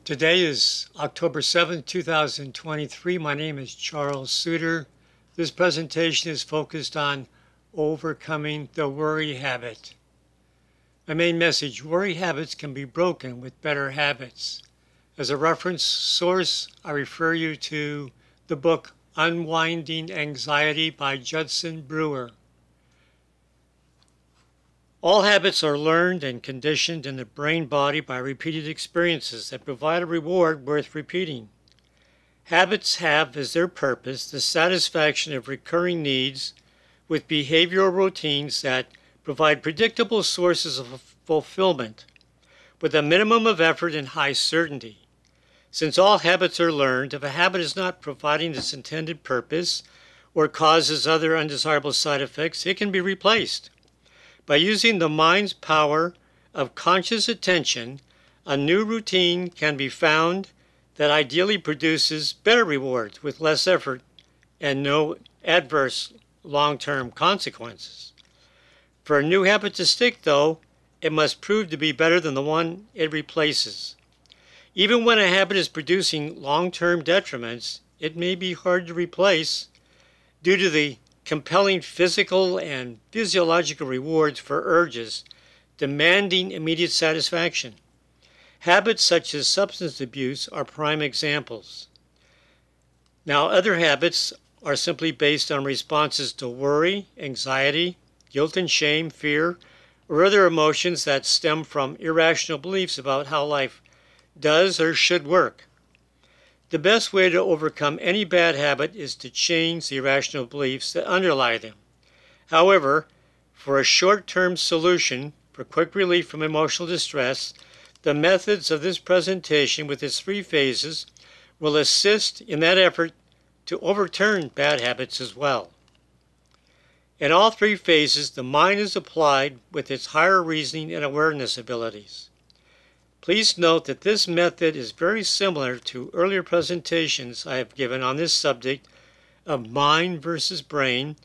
Today is October 7th, 2023. My name is Charles Suter. This presentation is focused on overcoming the worry habit. My main message: worry habits can be broken with better habits. As a reference source, I refer you to the book Unwinding Anxiety by Judson Brewer. All habits are learned and conditioned in the brain-body by repeated experiences that provide a reward worth repeating. Habits have as their purpose the satisfaction of recurring needs with behavioral routines that provide predictable sources of fulfillment with a minimum of effort and high certainty. Since all habits are learned, if a habit is not providing its intended purpose or causes other undesirable side effects, it can be replaced. By using the mind's power of conscious attention, a new routine can be found that ideally produces better rewards with less effort and no adverse long-term consequences. For a new habit to stick, though, it must prove to be better than the one it replaces. Even when a habit is producing long-term detriments, it may be hard to replace due to the compelling physical and physiological rewards for urges demanding immediate satisfaction. Habits such as substance abuse are prime examples. Now, other habits are simply based on responses to worry, anxiety, guilt and shame, fear, or other emotions that stem from irrational beliefs about how life does or should work. The best way to overcome any bad habit is to change the irrational beliefs that underlie them. However, for a short-term solution for quick relief from emotional distress, the methods of this presentation with its 3 phases will assist in that effort to overturn bad habits as well. In all 3 phases, the mind is applied with its higher reasoning and awareness abilities. Please note that this method is very similar to earlier presentations I have given on this subject of mind versus brain,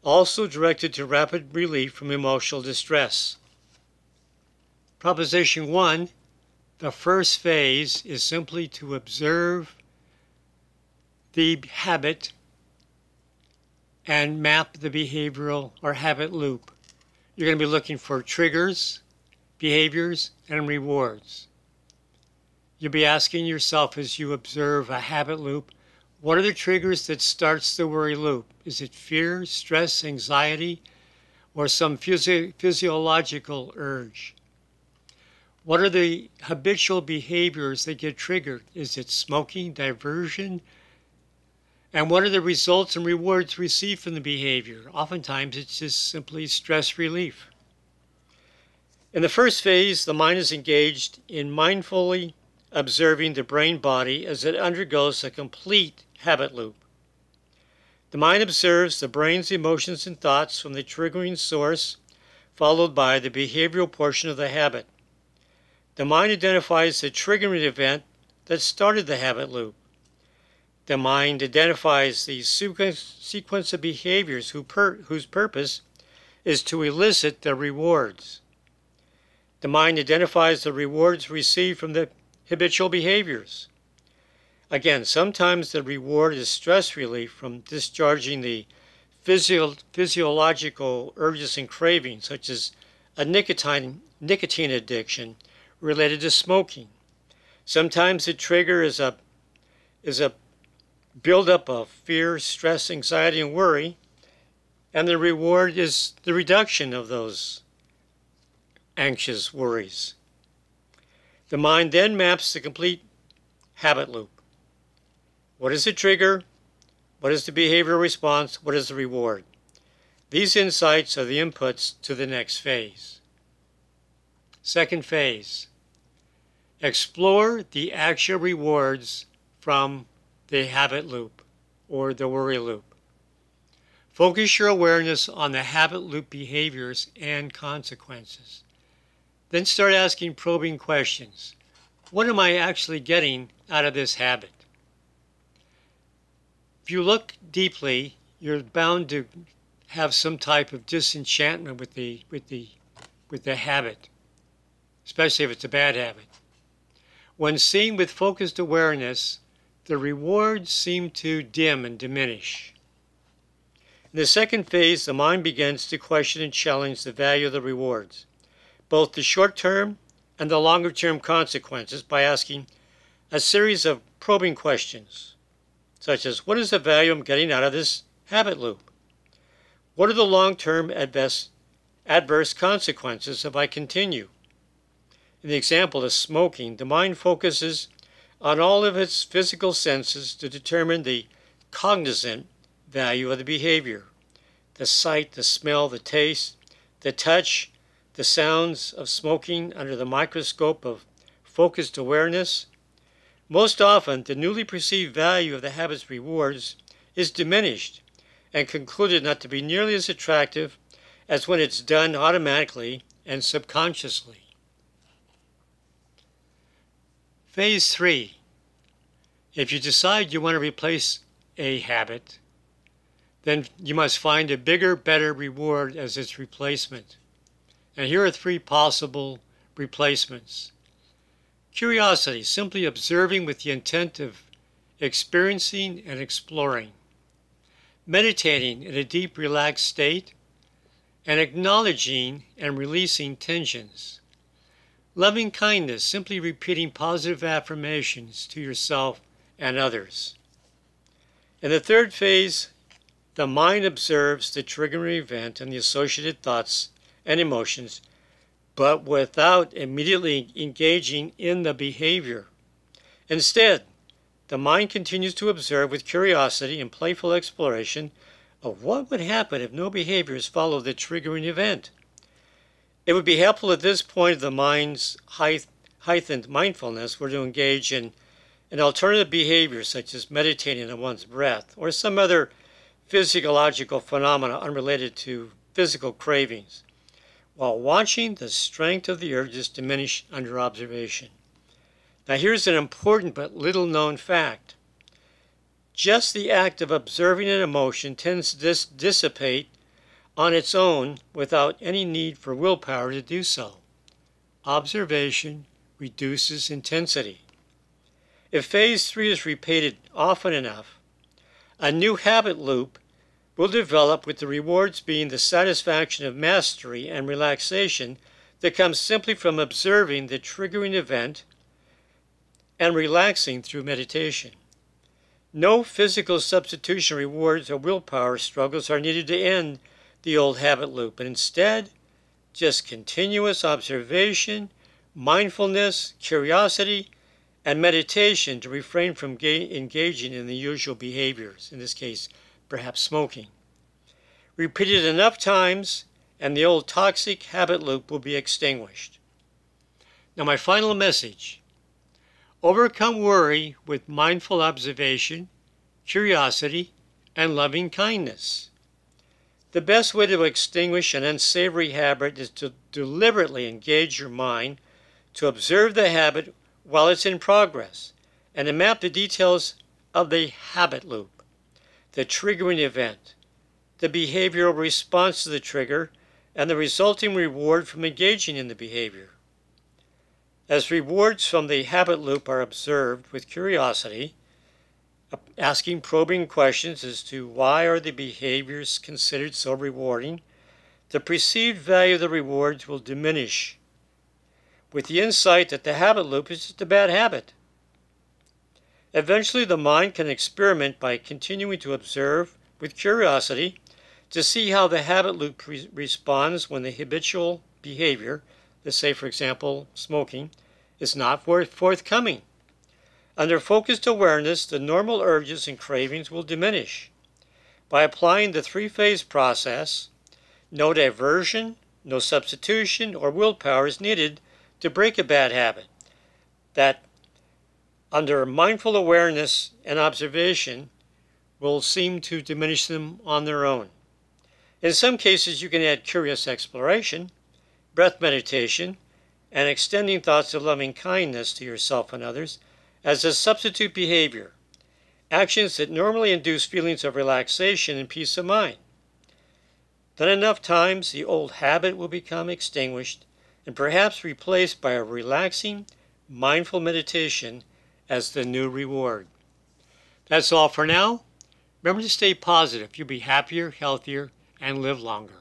also directed to rapid relief from emotional distress. Proposition 1, the first phase is simply to observe the habit and map the behavioral or habit loop. You're going to be looking for triggers, behaviors, and rewards. You'll be asking yourself as you observe a habit loop, what are the triggers that starts the worry loop? Is it fear, stress, anxiety, or some physiological urge? What are the habitual behaviors that get triggered? Is it smoking, diversion? And what are the results and rewards received from the behavior? Oftentimes it's just simply stress relief. In the first phase, the mind is engaged in mindfully observing the brain-body as it undergoes a complete habit loop. The mind observes the brain's emotions and thoughts from the triggering source, followed by the behavioral portion of the habit. The mind identifies the triggering event that started the habit loop. The mind identifies the sequence of behaviors whose purpose is to elicit the rewards. The mind identifies the rewards received from the habitual behaviors. Again, sometimes the reward is stress relief from discharging the physiological urges and cravings, such as a nicotine addiction related to smoking. Sometimes the trigger is a buildup of fear, stress, anxiety, and worry, and the reward is the reduction of those anxious worries. The mind then maps the complete habit loop. What is the trigger? What is the behavioral response? What is the reward? These insights are the inputs to the next phase. Second phase. Explore the actual rewards from the habit loop or the worry loop. Focus your awareness on the habit loop behaviors and consequences. Then start asking probing questions. What am I actually getting out of this habit? If you look deeply, you're bound to have some type of disenchantment with the habit, especially if it's a bad habit. When seen with focused awareness, the rewards seem to dim and diminish. In the second phase, the mind begins to question and challenge the value of the rewards, both the short-term and the longer-term consequences, by asking a series of probing questions, such as, what is the value I'm getting out of this habit loop? What are the long-term adverse consequences if I continue? In the example of smoking, the mind focuses on all of its physical senses to determine the cognizant value of the behavior. The sight, the smell, the taste, the touch, the sounds of smoking under the microscope of focused awareness. Most often, the newly perceived value of the habit's rewards is diminished and concluded not to be nearly as attractive as when it's done automatically and subconsciously. Phase 3. If you decide you want to replace a habit, then you must find a bigger, better reward as its replacement. And here are 3 possible replacements. Curiosity, simply observing with the intent of experiencing and exploring. Meditating in a deep, relaxed state, and acknowledging and releasing tensions. Loving kindness, simply repeating positive affirmations to yourself and others. In the third phase, the mind observes the triggering event and the associated thoughts and emotions, but without immediately engaging in the behavior. Instead, the mind continues to observe with curiosity and playful exploration of what would happen if no behaviors follow the triggering event. It would be helpful at this point of the mind's heightened mindfulness were to engage in an alternative behavior such as meditating on one's breath or some other physiological phenomena unrelated to physical cravings, while watching the strength of the urges diminish under observation. Now here's an important but little known fact. Just the act of observing an emotion tends to dissipate on its own without any need for willpower to do so. Observation reduces intensity. If phase 3 is repeated often enough, a new habit loop will develop, with the rewards being the satisfaction of mastery and relaxation that comes simply from observing the triggering event and relaxing through meditation. No physical substitution rewards or willpower struggles are needed to end the old habit loop, but instead, just continuous observation, mindfulness, curiosity, and meditation to refrain from engaging in the usual behaviors, in this case, perhaps smoking. Repeated enough times, and the old toxic habit loop will be extinguished. Now, my final message: overcome worry with mindful observation, curiosity, and loving kindness. The best way to extinguish an unsavory habit is to deliberately engage your mind to observe the habit while it's in progress and to map the details of the habit loop, the triggering event, the behavioral response to the trigger, and the resulting reward from engaging in the behavior. As rewards from the habit loop are observed with curiosity, asking probing questions as to why are the behaviors considered so rewarding, the perceived value of the rewards will diminish, with the insight that the habit loop is just a bad habit. Eventually, the mind can experiment by continuing to observe with curiosity to see how the habit loop responds when the habitual behavior, let's say for example smoking, is not forthcoming. Under focused awareness, the normal urges and cravings will diminish. By applying the 3-phase process, no diversion, no substitution, or willpower is needed to break a bad habit. That, under mindful awareness and observation, will seem to diminish them on their own. In some cases, you can add curious exploration, breath meditation, and extending thoughts of loving kindness to yourself and others as a substitute behavior, actions that normally induce feelings of relaxation and peace of mind. Done enough times, the old habit will become extinguished and perhaps replaced by a relaxing, mindful meditation as the new reward. That's all for now. Remember to stay positive. You'll be happier, healthier, and live longer.